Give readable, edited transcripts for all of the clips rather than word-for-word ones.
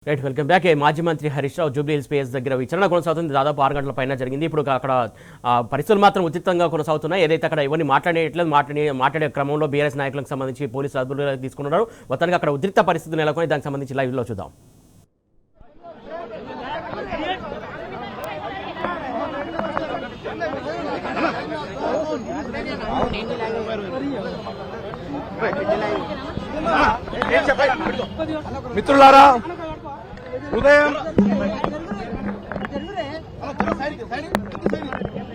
Right welcome back. మాజీ మంత్రి Harish Rao Jubilee hills PS దగ్గర విచారణ కొనసాగుతుంది. దాదాపు 6 గంటల పైన జరిగింది. ఇప్పుడు అక్కడ పరిస్థితులు మాత్రం ఉచితంగా కొనసాగుతున్నాయి. ఏదైతే అక్కడ ఎవరిని మాట్లాడే క్రమంలో బీఆర్ఎస్ నాయకులకు సంబంధించి పోలీసులు అదుపులో తీసుకున్నారు. మొత్తానికి అక్కడ ఉద్రిక్త పరిస్థితులు నెలకొని దానికి సంబంధించి లైవ్లో చూద్దాం. మిత్రులారా,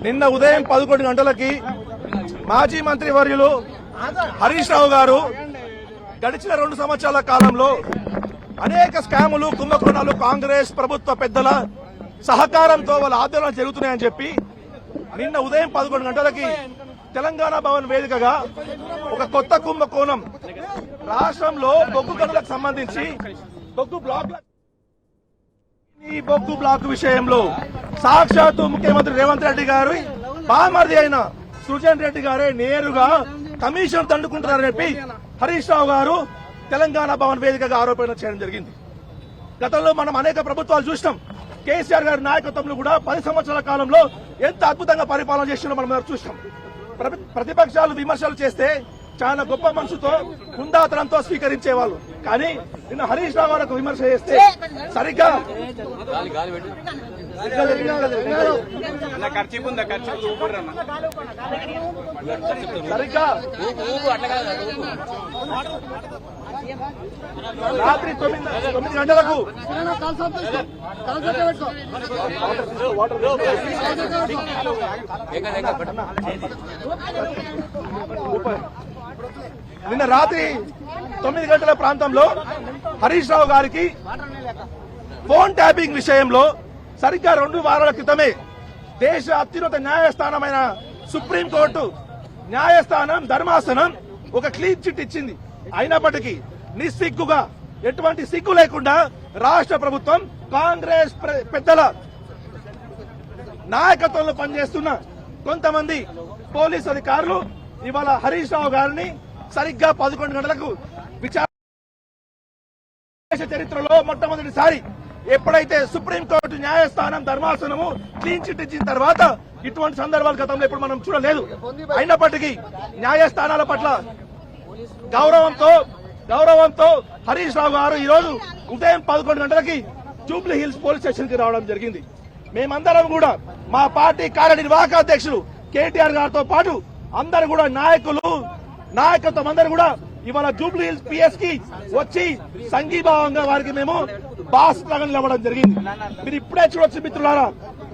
నిన్న ఉదయం 11 గంటలకి మాజీ మంత్రి వర్యులు హరీష్ రావు గారు గడిచిన 2 సంవత్సరాల కాలంలో అనేక స్కాములు, కుంభకోణాలు కాంగ్రెస్ ప్రభుత్వ పెద్దల సహకారంతో వాళ్ళ ఆందోళన జరుగుతున్నాయని చెప్పి నిన్న ఉదయం 11 గంటలకి తెలంగాణ భవన్ వేదికగా ఒక కొత్త కుంభకోణం రాష్ట్రంలో బొగ్గు గనులకు సంబంధించి ఈ బొగ్గు బ్లాక్ విషయంలో సాక్షాత్తు ముఖ్యమంత్రి రేవంత్ రెడ్డి గారు బామర్ది అయిన సృజన్ రెడ్డి గారే నేరుగా కమిషన్ దండుకుంటున్నారని చెప్పి హరీష్ రావు గారు తెలంగాణ భవన్ వేదికగా ఆరోపణ చేయడం జరిగింది. గతంలో మనం అనేక ప్రభుత్వాలు చూసినాం. కేసీఆర్ గారి నాయకత్వంలో కూడా 10 సంవత్సరాల కాలంలో ఎంత అద్భుతంగా పరిపాలన చేసినా మనం చూసినాం. ప్రతిపక్షాలు విమర్శలు చేస్తే చాలా గొప్ప మనసుతో హుందాతనంతో స్వీకరించేవాళ్ళు. కానీ నిన్న హరీష్ రావు గారు విమర్శ చేస్తే సరిగ్గా రాత్రి 9 గంటలకు నిన్న రాత్రి 9 గంటల ప్రాంతంలో హరీష్ రావు గారికి ఫోన్ ట్యాపింగ్ విషయంలో సరిగ్గా 2 వారాల క్రితమే దేశ అత్యున్నత న్యాయస్థానమైన సుప్రీంకోర్టు న్యాయస్థానం ధర్మాసనం ఒక క్లీన్ చిట్ ఇచ్చింది. అయినప్పటికీ నిస్సిగ్గుగా, ఎటువంటి సిగ్గు లేకుండా రాష్ట్ర ప్రభుత్వం కాంగ్రెస్ పెద్దల నాయకత్వంలో పనిచేస్తున్న కొంతమంది పోలీసు అధికారులు ఇవాళ హరీష్ రావు గారిని సరిగ్గా 11 గంటలకు విచారణ చరిత్రలో మొట్టమొదటిసారి ఎప్పుడైతే సుప్రీంకోర్టు న్యాయస్థానం ధర్మాసనము క్లీన్ చిట్ ఇచ్చిన తర్వాత ఇటువంటి సందర్భాలు గతంలో ఇప్పుడు మనం చూడలేదు. అయినప్పటికీ న్యాయస్థానాల పట్ల గౌరవంతో హరీష్ రావు గారు ఈ రోజు ఉదయం 11 గంటలకి జూబ్లీ హిల్స్ పోలీస్ స్టేషన్ కి రావడం జరిగింది. మేమందరం కూడా మా పార్టీ కార్యనిర్వాహక అధ్యక్షులు కేటీఆర్ గారితో పాటు అందరు కూడా నాయకత్వం అందరూ కూడా ఇవాళ జూబ్లీ హిల్స్ పిఎస్ కి వచ్చి సంఘీభావంగా వారికి మేము బాస్ లాగా నిలవడం జరిగింది. మీరు ఇప్పుడే చూడొచ్చు మిత్రులారా,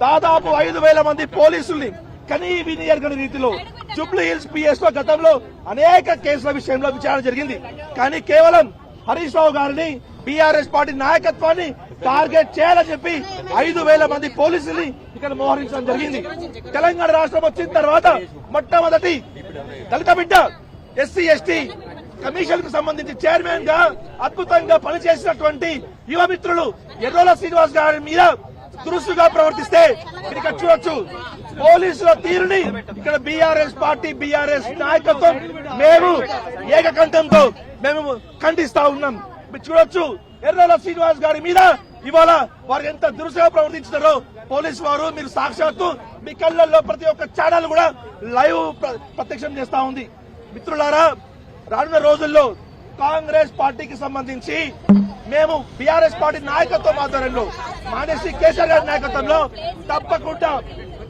దాదాపు 5,000 మంది పోలీసుల్ని కనీ విని ఎరగని రీతిలో జూబ్లీ హిల్స్ పిఎస్ లో గతంలో అనేక కేసుల విషయంలో విచారణ జరిగింది. కానీ కేవలం హరీష్ రావు గారిని, బీఆర్ఎస్ పార్టీ నాయకత్వాన్ని టార్గెట్ చేయాలని చెప్పి 5,000 మంది పోలీసుల్ని ఇక్కడ మోహరించడం జరిగింది. తెలంగాణ రాష్ట్రం వచ్చిన తర్వాత మొట్టమొదటి దళిత బిడ్డ ఎస్సీ ఎస్టీ కమిషన్ కు సంబంధించి చైర్మన్ గా అద్భుతంగా పనిచేసినటువంటి యువ మిత్రులు ఎర్రోల శ్రీనివాస్ గారి మీద దురుసుగా ప్రవర్తిస్తే ఇక్కడ చూడొచ్చు పోలీసుల తీరుని ఇక్కడ బీఆర్ఎస్ పార్టీ, బీఆర్ఎస్ నాయకత్వం మేము ఏకకంఠంతో మేము ఖండిస్తా ఉన్నాం. మీరు చూడొచ్చు ఎర్రోల శ్రీనివాస్ గారి మీద ఇవాళ వారు ఎంత దురుసుగా ప్రవర్తించారో పోలీసు వారు మీరు సాక్షాత్తు మీ కళ్ళల్లో ప్రతి ఒక్క ఛానల్ కూడా లైవ్ ప్రత్యక్షం చేస్తా ఉంది. మిత్రులారా, రానున్న రోజుల్లో కాంగ్రెస్ పార్టీకి సంబంధించి మేము బీఆర్ఎస్ పార్టీ నాయకత్వం ఆధ్వర్యంలో మానేసి కేసీఆర్ గారి నాయకత్వంలో తప్పకుండా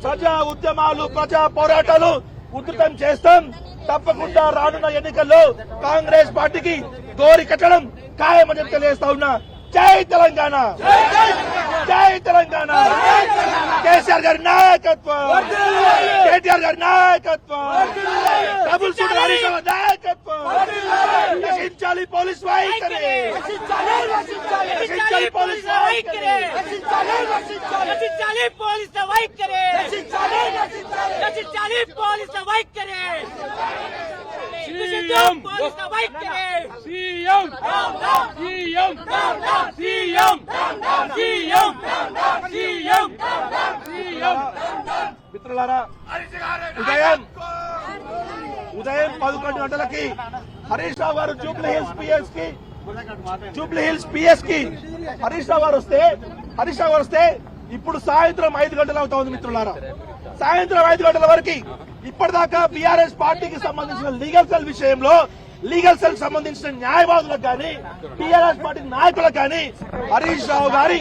ప్రజా ఉద్యమాలు, ప్రజా పోరాటాలు ఉధృతం చేస్తాం. తప్పకుండా రానున్న ఎన్నికల్లో కాంగ్రెస్ పార్టీకి గోరి కట్టడం ఖాయమని తెలియజేస్తా ఉన్నా. జై తెలంగాణ, జై తెలంగాణ. కేసీఆర్ గారి నాయకత్వం, కేటీఆర్ గారి నాయకత్వం, డబుల్ సూట్ హరీష్ రావు నాయకత్వం. నశించాలి పోలీస్ వైఖరి, నశించాలి పోలీస్ వైఖరి, నశించాలి పోలీస్ వైఖరి, నశించాలి పోలీస్ వైఖరి. CM CM CM CM CM CM CM. మిత్రులారా, ఉదయం 11 గంటలకి హరీష్ రావు గారు జూబ్లీ హిల్స్ పిఎస్ కి హరీష్ రావు గారు వస్తే ఇప్పుడు సాయంత్రం 5 గంటలు అవుతా ఉంది మిత్రులారా. సాయంత్రం 5 గంటల వరకు ఇప్పటిదాకా బీఆర్ఎస్ పార్టీకి సంబంధించిన లీగల్ సెల్ విషయంలో లీగల్ సెల్ సంబంధించిన న్యాయవాదులకు కానీ టీఆర్ఎస్ పార్టీ నాయకులకు కానీ హరీష్ రావు గారి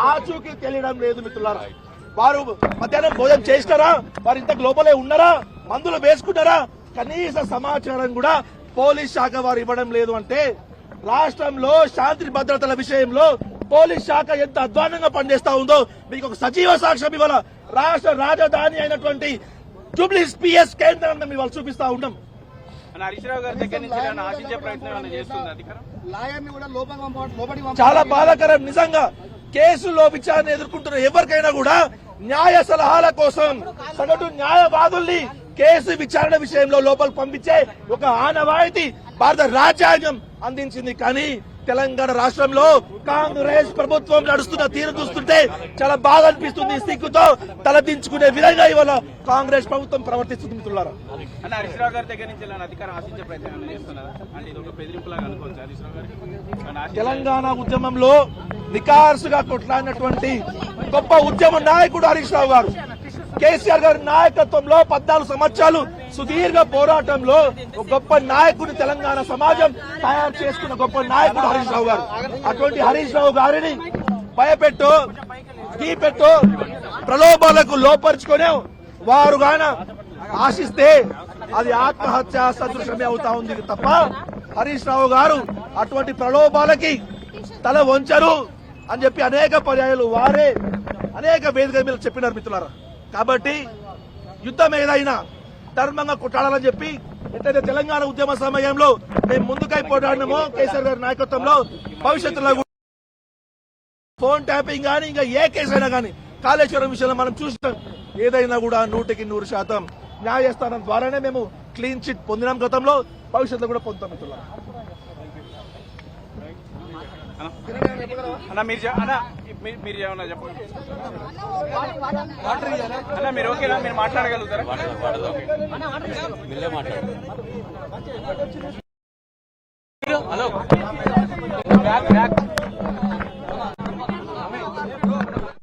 ఆచూకీ తెలియడం లేదు మిత్రులారా. వారు మధ్యాహ్నం భోజనం చేసినారా, వారు ఇంతకు లోపలే ఉన్నారా, మందులు వేసుకున్నారా, కనీస సమాచారం కూడా పోలీస్ శాఖ వారు ఇవ్వడం లేదు. అంటే రాష్ట్రంలో శాంతి భద్రతల విషయంలో పోలీస్ శాఖ ఎంత అధ్వానంగా పనిచేస్తా ఉందో మీకు ఒక సజీవ సాక్ష్యం ఇవాళ రాష్ట్ర రాజధాని అయినటువంటి జూబ్లీహిల్స్ పిఎస్ కేంద్రాన్ని మేము ఇవాళ చూపిస్తా ఉన్నాం. హరీష్ రావు గారి దగ్గర నుంచి ఆశించే ప్రయత్నం చేస్తుంది అధికారం. చాలా బాధాకరం నిజంగా. కేసులో విచారణ ఎదుర్కొంటున్న ఎవరికైనా కూడా న్యాయ సలహాల కోసం సగటు న్యాయవాదుల్ని కేసు విచారణ విషయంలో లోపలికి పంపించే ఒక ఆనవాయితీ భారత రాజ్యాంగం అందించింది. కానీ తెలంగాణ రాష్ట్రంలో కాంగ్రెస్ ప్రభుత్వం నడుస్తున్న తీరు చూస్తుంటే చాలా బాధ అనిపిస్తుంది. సిగ్గుతో తలదించుకునే విధంగా ఇవాళ కాంగ్రెస్ ప్రభుత్వం ప్రవర్తిస్తుంది మిత్రులారా. హరీష్ రావు గారి దగ్గర నుంచి అధికారం ఆశించే ప్రయత్నం చేస్తున్నారా? అంటే ఇది ఒక బెదిరింపులాగా అనుకోవచ్చు హరీష్ రావు గారు. తెలంగాణ ఉద్యమంలో నికార్సుగా కొట్లాడినటువంటి గొప్ప ఉద్యమ నాయకుడు హరీష్ రావు గారు. కేసీఆర్ గారి నాయకత్వంలో 14 సంవత్సరాలు సుదీర్ఘ పోరాటంలో ఒక గొప్ప నాయకుడిని తెలంగాణ సమాజం తయారు చేసుకున్న గొప్ప నాయకుడు హరీష్ రావు గారు. అటువంటి హరీష్ రావు గారిని భయపెట్టు గీపెట్టు ప్రలోభాలకు లోపరుచుకునే వారు గాన ఆశిస్తే అది ఆత్మహత్య సదృశమే అవుతా ఉంది తప్ప హరీష్ రావు గారు అటువంటి ప్రలోభాలకి తల వంచరు అని చెప్పి అనేక పర్యాయాలు వారే అనేక వేదికల మీద చెప్పినారు మిత్రులారా. కాబట్టి యుద్ధం ఏదైనా ధర్మంగా కొట్టాలని చెప్పి ఎట్లయితే తెలంగాణ ఉద్యమ సమయంలో మేము ముందుకై పోరాడినామో కేసీఆర్ గారి నాయకత్వంలో భవిష్యత్తులో ఫోన్ ట్యాపింగ్ కానీ ఇంకా ఏ కేసు అయినా కానీ కాళేశ్వరం విషయంలో మనం చూసినాం. ఏదైనా కూడా 100% న్యాయస్థానం ద్వారానే మేము క్లీన్ చిట్ పొందినాం గతంలో, భవిష్యత్తులో కూడా పొందుతాం మిత్రులారా. మీరు ఏమన్నా చెప్పండి అన్న. మీరు ఓకేనా? మీరు మాట్లాడగలుగుతారా? హలో